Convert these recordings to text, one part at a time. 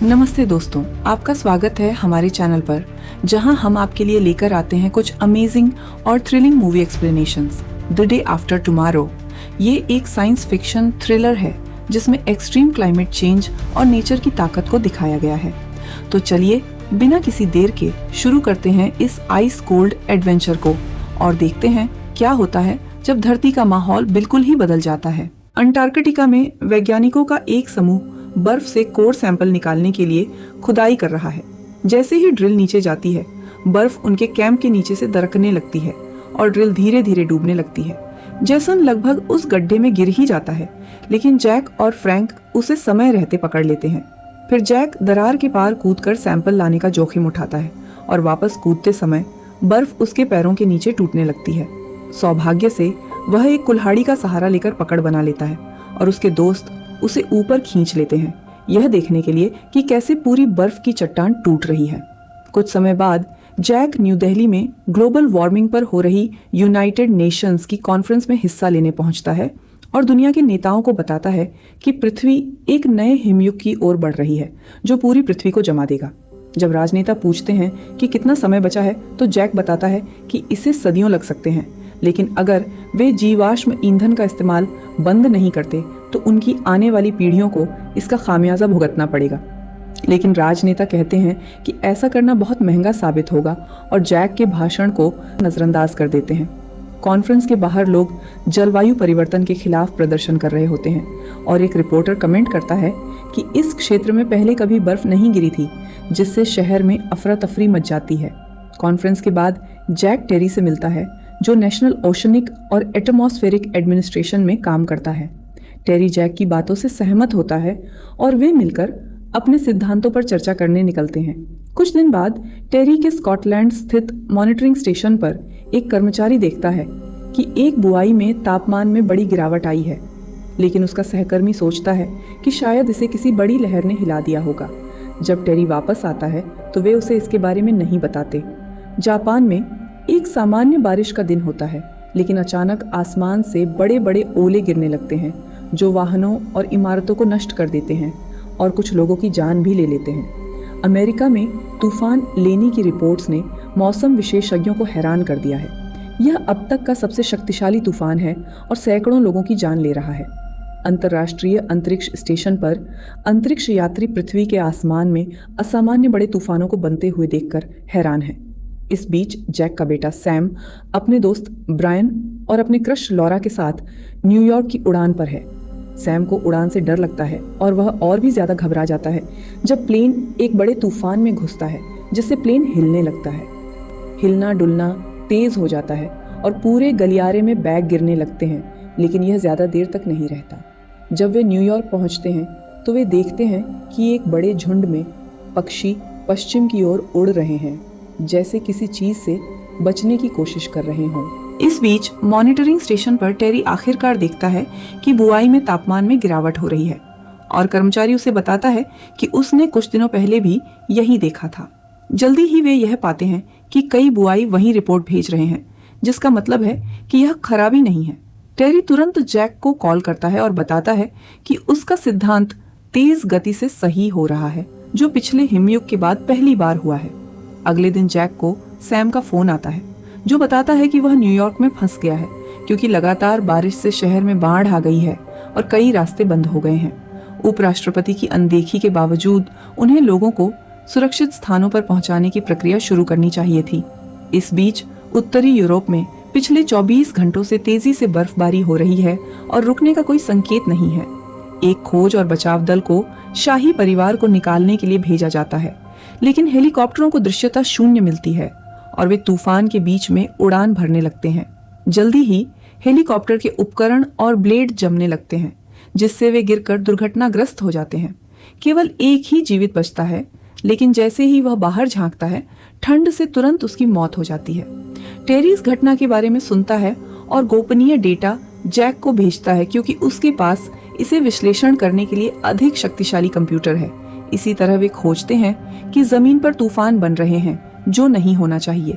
नमस्ते दोस्तों, आपका स्वागत है हमारे चैनल पर, जहां हम आपके लिए लेकर आते हैं कुछ अमेजिंग और thrilling movie explanations. The day after tomorrow ये एक साइंस फिक्शन थ्रिलर है जिसमें एक्सट्रीम क्लाइमेट चेंज और नेचर की ताकत को दिखाया गया है। तो चलिए बिना किसी देर के शुरू करते हैं इस आइस कोल्ड एडवेंचर को और देखते हैं क्या होता है जब धरती का माहौल बिल्कुल ही बदल जाता है। अंटार्कटिका में वैज्ञानिकों का एक समूह बर्फ से कोर सैंपल निकालने के लिए खुदाई कर रहा है। जैसे ही ड्रिल नीचे जाती है, बर्फ उनके कैंप के नीचे से दरकने लगती है और ड्रिल धीरे धीरे डूबने लगती है। जैसन लगभग उस गड्ढे में गिर ही जाता है, लेकिन जैक और फ्रैंक उसे समय रहते पकड़ लेते हैं। फिर जैक दरार के पार कूदकर सैंपल लाने का जोखिम उठाता है और वापस कूदते समय बर्फ उसके पैरों के नीचे टूटने लगती है। सौभाग्य से वह एक कुल्हाड़ी का सहारा लेकर पकड़ बना लेता है और उसके दोस्त उसे ऊपर खींच लेते हैं, यह देखने के लिए कि कैसे पूरी बर्फ की चट्टान टूट रही है। कुछ समय बाद जैक न्यू दिल्ली में ग्लोबल वार्मिंग पर हो रही यूनाइटेड नेशंस की कॉन्फ्रेंस में हिस्सा लेने पहुंचता है और दुनिया के नेताओं को बताता है कि पृथ्वी एक नए हिमयुग की ओर बढ़ रही है जो पूरी पृथ्वी को जमा देगा। जब राजनेता पूछते हैं कि कितना समय बचा है, तो जैक बताता है कि इसे सदियों लग सकते हैं, लेकिन अगर वे जीवाश्म ईंधन का इस्तेमाल बंद नहीं करते तो उनकी आने वाली पीढ़ियों को इसका खामियाजा भुगतना पड़ेगा। लेकिन राजनेता कहते हैं कि ऐसा करना बहुत महंगा साबित होगा और जैक के भाषण को नजरअंदाज कर देते हैं। कॉन्फ्रेंस के बाहर लोग जलवायु परिवर्तन के खिलाफ प्रदर्शन कर रहे होते हैं और एक रिपोर्टर कमेंट करता है कि इस क्षेत्र में पहले कभी बर्फ नहीं गिरी थी, जिससे शहर में अफरा तफरी मच जाती है। कॉन्फ्रेंस के बाद जैक टेरी से मिलता है, जो नेशनल ओशनिक और एटमॉस्फेरिक एडमिनिस्ट्रेशन में काम करता है। टेरी जैक की बातों से सहमत होता है और वे मिलकर अपने सिद्धांतों पर चर्चा करने निकलते हैं। कुछ दिन बाद टेरी के स्कॉटलैंड स्थित मॉनिटरिंग स्टेशन पर एक कर्मचारी देखता है कि एक बुआई में तापमान में बड़ी गिरावट आई है, लेकिन उसका सहकर्मी सोचता है कि शायद इसे किसी बड़ी लहर ने हिला दिया होगा। जब टेरी वापस आता है तो वे उसे इसके बारे में नहीं बताते। जापान में एक सामान्य बारिश का दिन होता है, लेकिन अचानक आसमान से बड़े बड़े ओले गिरने लगते हैं जो वाहनों और इमारतों को नष्ट कर देते हैं और कुछ लोगों की जान भी ले लेते हैं। अमेरिका में तूफान लेनी की रिपोर्ट्स ने मौसम विशेषज्ञों को हैरान कर दिया है। यह अब तक का सबसे शक्तिशाली तूफान है और सैकड़ों लोगों की जान ले रहा है। अंतर्राष्ट्रीय अंतरिक्ष स्टेशन पर अंतरिक्ष यात्री पृथ्वी के आसमान में असामान्य बड़े तूफानों को बनते हुए देखकर हैरान है। इस बीच जैक का बेटा सैम अपने दोस्त ब्रायन और अपने क्रश लॉरा के साथ न्यूयॉर्क की उड़ान पर है। सैम को उड़ान से डर लगता है और वह और भी ज्यादा घबरा जाता है जब प्लेन एक बड़े तूफान में घुसता है, जिससे प्लेन हिलने लगता है। हिलना डुलना तेज हो जाता है और पूरे गलियारे में बैग गिरने लगते हैं, लेकिन यह ज्यादा देर तक नहीं रहता। जब वे न्यूयॉर्क पहुंचते हैं तो वे देखते हैं कि एक बड़े झुंड में पक्षी पश्चिम की ओर उड़ रहे हैं, जैसे किसी चीज से बचने की कोशिश कर रहे हों। इस बीच मॉनिटरिंग स्टेशन पर टेरी आखिरकार देखता है कि बुआई में तापमान में गिरावट हो रही है और कर्मचारी उसे बताता है कि उसने कुछ दिनों पहले भी यही देखा था। जल्दी ही वे यह पाते हैं कि कई बुआई वही रिपोर्ट भेज रहे हैं, जिसका मतलब है कि यह खराबी नहीं है। टेरी तुरंत जैक को कॉल करता है और बताता है कि उसका सिद्धांत तेज गति से सही हो रहा है, जो पिछले हिमयुग के बाद पहली बार हुआ है। अगले दिन जैक को सैम का फोन आता है, जो बताता है कि वह न्यूयॉर्क में फंस गया है क्योंकि लगातार बारिश से शहर में बाढ़ आ गई है और कई रास्ते बंद हो गए हैं। उपराष्ट्रपति की अनदेखी के बावजूद उन्हें लोगों को सुरक्षित स्थानों पर पहुंचाने की प्रक्रिया शुरू करनी चाहिए थी। इस बीच उत्तरी यूरोप में पिछले 24 घंटों से तेजी से बर्फबारी हो रही है और रुकने का कोई संकेत नहीं है। एक खोज और बचाव दल को शाही परिवार को निकालने के लिए भेजा जाता है, लेकिन हेलीकॉप्टरों को दृश्यता शून्य मिलती है और वे तूफान के बीच में उड़ान भरने लगते हैं। जल्दी ही हेलीकॉप्टर के उपकरण और ब्लेड जमने लगते हैं, जिससे वे गिरकर दुर्घटनाग्रस्त हो जाते हैं। केवल एक ही जीवित बचता है, लेकिन जैसे ही वह बाहर झांकता है, ठंड से तुरंत उसकी मौत हो जाती है। टेरी इस घटना के बारे में सुनता है और गोपनीय डेटा जैक को भेजता है, क्योंकि उसके पास इसे विश्लेषण करने के लिए अधिक शक्तिशाली कंप्यूटर है। इसी तरह वे खोजते हैं कि जमीन पर तूफान बन रहे हैं जो नहीं होना चाहिए।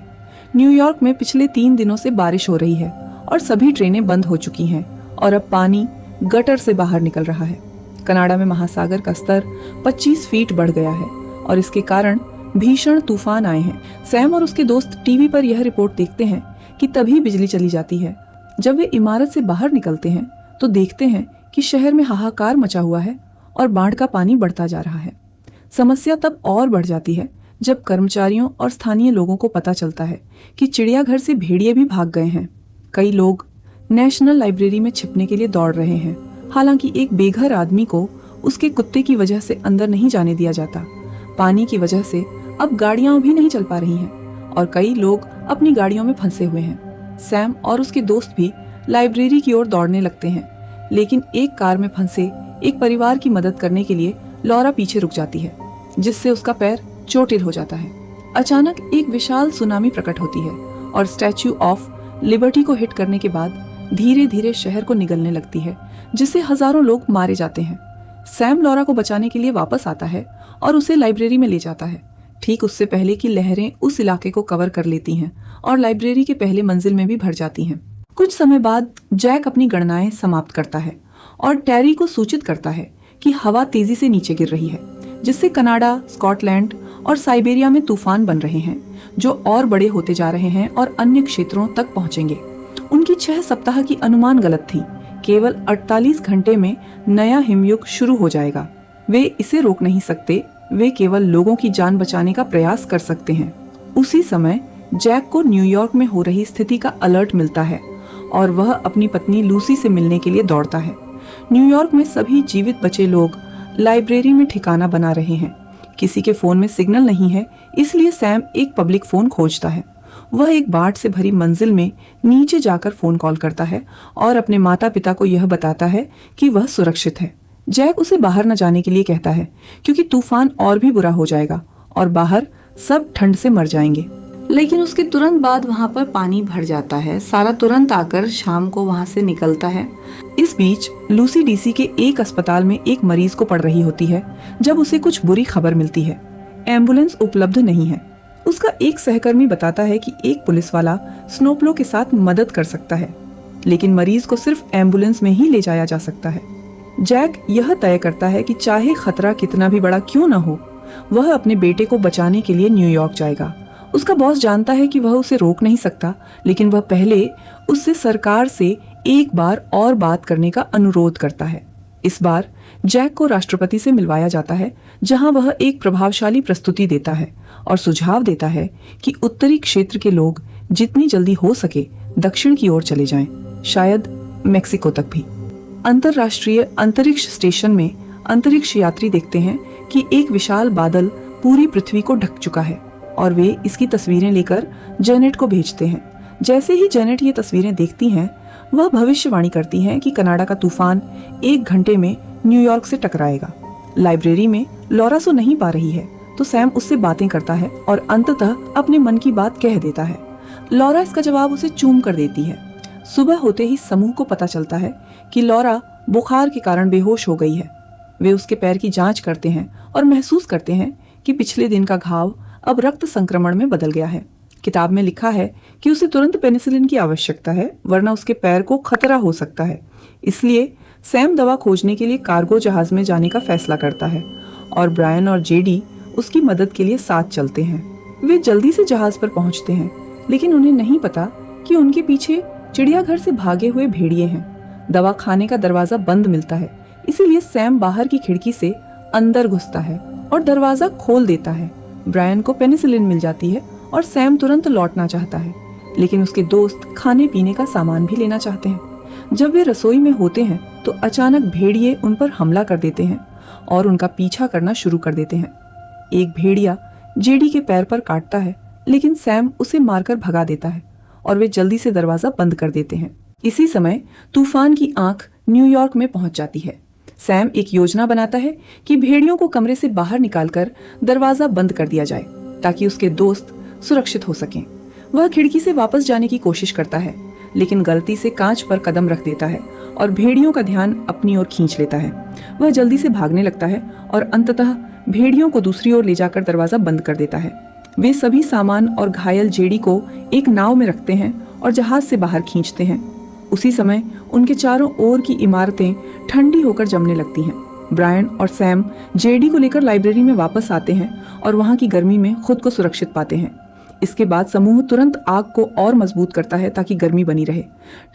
न्यूयॉर्क में पिछले 3 दिनों से बारिश हो रही है और सभी ट्रेनें बंद हो चुकी हैं और अब पानी गटर से बाहर निकल रहा है। कनाडा में महासागर का स्तर 25 फीट बढ़ गया है और इसके कारण भीषण तूफान आए हैं। सैम और उसके दोस्त टीवी पर यह रिपोर्ट देखते हैं कि तभी बिजली चली जाती है। जब वे इमारत से बाहर निकलते हैं तो देखते हैं कि शहर में हाहाकार मचा हुआ है और बाढ़ का पानी बढ़ता जा रहा है। समस्या तब और बढ़ जाती है जब कर्मचारियों और स्थानीय लोगों को पता चलता है कि चिड़ियाघर से भेड़िए भी भाग गए हैं। कई लोग नेशनल लाइब्रेरी में छिपने के लिए दौड़ रहे हैं। हालांकि एक बेघर आदमी को उसके कुत्ते की वजह से अंदर नहीं जाने दिया जाता। पानी की वजह से अब गाड़ियां भी नहीं चल पा रही हैं और कई लोग अपनी गाड़ियों में फंसे हुए हैं। सैम और उसके दोस्त भी लाइब्रेरी की ओर दौड़ने लगते हैं, लेकिन एक कार में फंसे एक परिवार की मदद करने के लिए लॉरा पीछे रुक जाती है, जिससे उसका पैर चोटिल हो जाता है। अचानक एक विशाल सुनामी प्रकट होती है और स्टैच्यू ऑफ लिबर्टी को हिट करने के बाद धीरे धीरे शहर को निगलने लगती है, जिससे हजारों लोग मारे जाते हैं। सैम लॉरा को बचाने के लिए वापस आता है और उसे लाइब्रेरी में ले जाता है, ठीक उससे पहले कि लहरें उस इलाके को कवर कर लेती हैं और लाइब्रेरी के पहले मंजिल में भी भर जाती हैं। कुछ समय बाद जैक अपनी गणनाएं समाप्त करता है और टेरी को सूचित करता है कि हवा तेजी से नीचे गिर रही है, जिससे कनाडा, स्कॉटलैंड और साइबेरिया में तूफान बन रहे हैं, जो और बड़े होते जा रहे हैं और अन्य क्षेत्रों तक पहुंचेंगे। उनकी 6 सप्ताह की अनुमान गलत थी। केवल 48 घंटे में नया हिमयुग शुरू हो जाएगा। वे इसे रोक नहीं सकते, वे केवल लोगों की जान बचाने का प्रयास कर सकते हैं। उसी समय जैक को न्यूयॉर्क में हो रही स्थिति का अलर्ट मिलता है और वह अपनी पत्नी लूसी से मिलने के लिए दौड़ता है। न्यूयॉर्क में सभी जीवित बचे लोग लाइब्रेरी में ठिकाना बना रहे हैं। किसी के फोन में सिग्नल नहीं है, इसलिए सैम एक पब्लिक फोन खोजता है। वह एक बाढ़ से भरी मंजिल में नीचे जाकर फोन कॉल करता है और अपने माता पिता को यह बताता है कि वह सुरक्षित है। जैक उसे बाहर न जाने के लिए कहता है, क्योंकि तूफान और भी बुरा हो जाएगा और बाहर सब ठंड से मर जाएंगे। लेकिन उसके तुरंत बाद वहाँ पर पानी भर जाता है। सारा तुरंत आकर शाम को वहाँ से निकलता है। इस बीच लूसी डीसी के एक अस्पताल में एक मरीज को पड़ रही होती है जब उसे कुछ बुरी खबर मिलती है। एम्बुलेंस उपलब्ध नहीं है। उसका एक सहकर्मी बताता है कि एक पुलिस वाला स्नोप्लो के साथ मदद कर सकता है, लेकिन मरीज को सिर्फ एम्बुलेंस में ही ले जाया जा सकता है। जैक यह तय करता है कि चाहे खतरा कितना भी बड़ा क्यों न हो, वह अपने बेटे को बचाने के लिए न्यूयॉर्क जाएगा। उसका बॉस जानता है कि वह उसे रोक नहीं सकता, लेकिन वह पहले उससे सरकार से एक बार और बात करने का अनुरोध करता है। इस बार जैक को राष्ट्रपति से मिलवाया जाता है, जहां वह एक प्रभावशाली प्रस्तुति देता है और सुझाव देता है कि उत्तरी क्षेत्र के लोग जितनी जल्दी हो सके दक्षिण की ओर चले जाएं, शायद मेक्सिको तक भी। अंतरराष्ट्रीय अंतरिक्ष स्टेशन में अंतरिक्ष यात्री देखते हैं कि एक विशाल बादल पूरी पृथ्वी को ढक चुका है और वे इसकी तस्वीरें लेकर जेनेट को भेजते हैं। जैसे ही जेनेट ये तस्वीरें देखती हैं, वह भविष्यवाणी करती हैं कि कनाडा का तूफान 1 घंटे में न्यूयॉर्क से टकराएगा। लाइब्रेरी में लॉरा सो नहीं पा रही है, तो सैम उससे बातें करता है और अंततः अपने मन की बात कह देता है। लॉरा इसका जवाब उसे चूम कर देती है। सुबह होते ही समूह को पता चलता है कि लॉरा बुखार के कारण बेहोश हो गई है। वे उसके पैर की जांच करते हैं और महसूस करते हैं कि पिछले दिन का घाव अब रक्त संक्रमण में बदल गया है। किताब में लिखा है कि उसे तुरंत पेनिसिलिन की आवश्यकता है, वरना उसके पैर को खतरा हो सकता है। इसलिए सैम दवा खोजने के लिए कार्गो जहाज में जाने का फैसला करता है और ब्रायन और जेडी उसकी मदद के लिए साथ चलते हैं। वे जल्दी से जहाज पर पहुंचते हैं, लेकिन उन्हें नहीं पता कि उनके पीछे चिड़ियाघर से भागे हुए भेड़िए हैं। दवा खाने का दरवाजा बंद मिलता है, इसीलिए सैम बाहर की खिड़की से अंदर घुसता है और दरवाजा खोल देता है। ब्रायन को पेनिसिलिन मिल जाती है और सैम तुरंत लौटना चाहता है, लेकिन उसके दोस्त खाने पीने का सामान भी लेना चाहते हैं। जब वे रसोई में होते हैं तो अचानक भेड़िए उन पर हमला कर देते हैं और उनका पीछा करना शुरू कर देते हैं। एक भेड़िया जेडी के पैर पर काटता है, लेकिन सैम उसे मारकर भगा देता है और वे जल्दी से दरवाजा बंद कर देते हैं। इसी समय तूफान की आंख न्यूयॉर्क में पहुंच जाती है। सैम एक योजना बनाता है कि भेड़ियों को कमरे से बाहर निकालकर दरवाजा बंद कर दिया जाए ताकि उसके दोस्त सुरक्षित हो सकें। वह खिड़की से वापस जाने की कोशिश करता है, लेकिन गलती से कांच पर कदम रख देता है और भेड़ियों का ध्यान अपनी ओर खींच लेता है। वह जल्दी से भागने लगता है और अंततः भेड़ियों को दूसरी ओर ले जाकर दरवाजा बंद कर देता है। वे सभी सामान और घायल जेडी को एक नाव में रखते हैं और जहाज से बाहर खींचते हैं। उसी समय उनके चारों ओर की इमारतें ठंडी होकर जमने लगती हैं। ब्रायन और सैम जेडी को लेकर लाइब्रेरी में वापस आते हैं और वहां की गर्मी में खुद को सुरक्षित पाते हैं। इसके बाद समूह तुरंत आग को और मजबूत करता है ताकि गर्मी बनी रहे।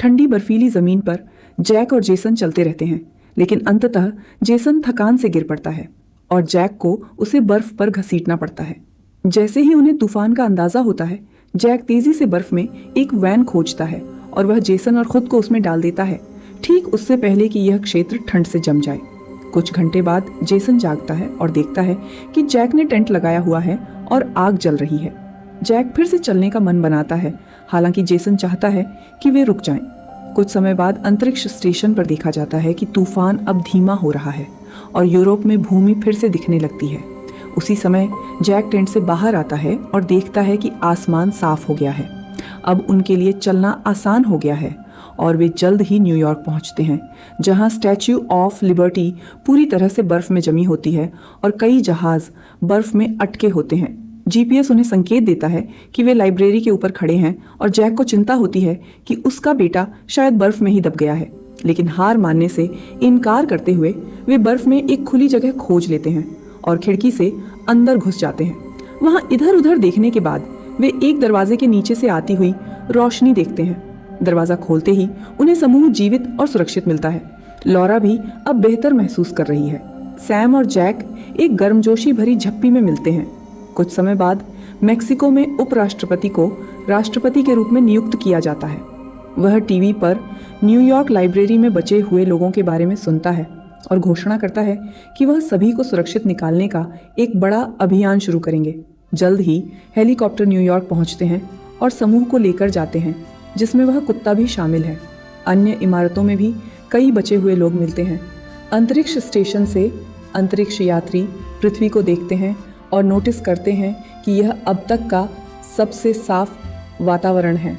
ठंडी बर्फीली जमीन पर जैक और जेसन चलते रहते हैं, लेकिन अंततः जेसन थकान से गिर पड़ता है और जैक को उसे बर्फ पर घसीटना पड़ता है। जैसे ही उन्हें तूफान का अंदाजा होता है, जैक तेजी से बर्फ में एक वैन खोजता है और वह जेसन और खुद को उसमें डाल देता है, ठीक उससे पहले कि यह क्षेत्र ठंड से जम जाए। कुछ घंटे बाद जेसन जागता है और देखता है कि जैक ने टेंट लगाया हुआ है और आग जल रही है। जैक फिर से चलने का मन बनाता है, हालांकि जेसन चाहता है कि वे रुक जाएं। कुछ समय बाद अंतरिक्ष स्टेशन पर देखा जाता है कि तूफान अब धीमा हो रहा है और यूरोप में भूमि फिर से दिखने लगती है। उसी समय जैक टेंट से बाहर आता है और देखता है कि आसमान साफ हो गया है। अब उनके लिए चलना आसान हो गया है और वे जल्द ही न्यूयॉर्क पहुंचते हैं, जहां स्टैच्यू ऑफ लिबर्टी पूरी तरह से बर्फ में जमी होती है और कई जहाज बर्फ में अटके होते हैं। जीपीएस उन्हें संकेत देता है कि वे लाइब्रेरी के ऊपर खड़े हैं और जैक को चिंता होती है कि उसका बेटा शायद बर्फ में ही दब गया है, लेकिन हार मानने से इनकार करते हुए वे बर्फ में एक खुली जगह खोज लेते हैं और खिड़की से अंदर घुस जाते हैं। वहां इधर उधर देखने के बाद वे एक दरवाजे के नीचे से आती हुई रोशनी देखते हैं। दरवाजा खोलते ही उन्हें समूह जीवित और सुरक्षित मिलता है। लॉरा भी अब बेहतर महसूस कर रही है। सैम और जैक एक गर्मजोशी भरी झप्पी में मिलते हैं। कुछ समय बाद मेक्सिको में उपराष्ट्रपति को राष्ट्रपति के रूप में नियुक्त किया जाता है। वह टीवी पर न्यूयॉर्क लाइब्रेरी में बचे हुए लोगों के बारे में सुनता है और घोषणा करता है कि वह सभी को सुरक्षित निकालने का एक बड़ा अभियान शुरू करेंगे। जल्द ही हेलीकॉप्टर न्यूयॉर्क पहुंचते हैं और समूह को लेकर जाते हैं, जिसमें वह कुत्ता भी शामिल है। अन्य इमारतों में भी कई बचे हुए लोग मिलते हैं। अंतरिक्ष स्टेशन से अंतरिक्ष यात्री पृथ्वी को देखते हैं और नोटिस करते हैं कि यह अब तक का सबसे साफ वातावरण है।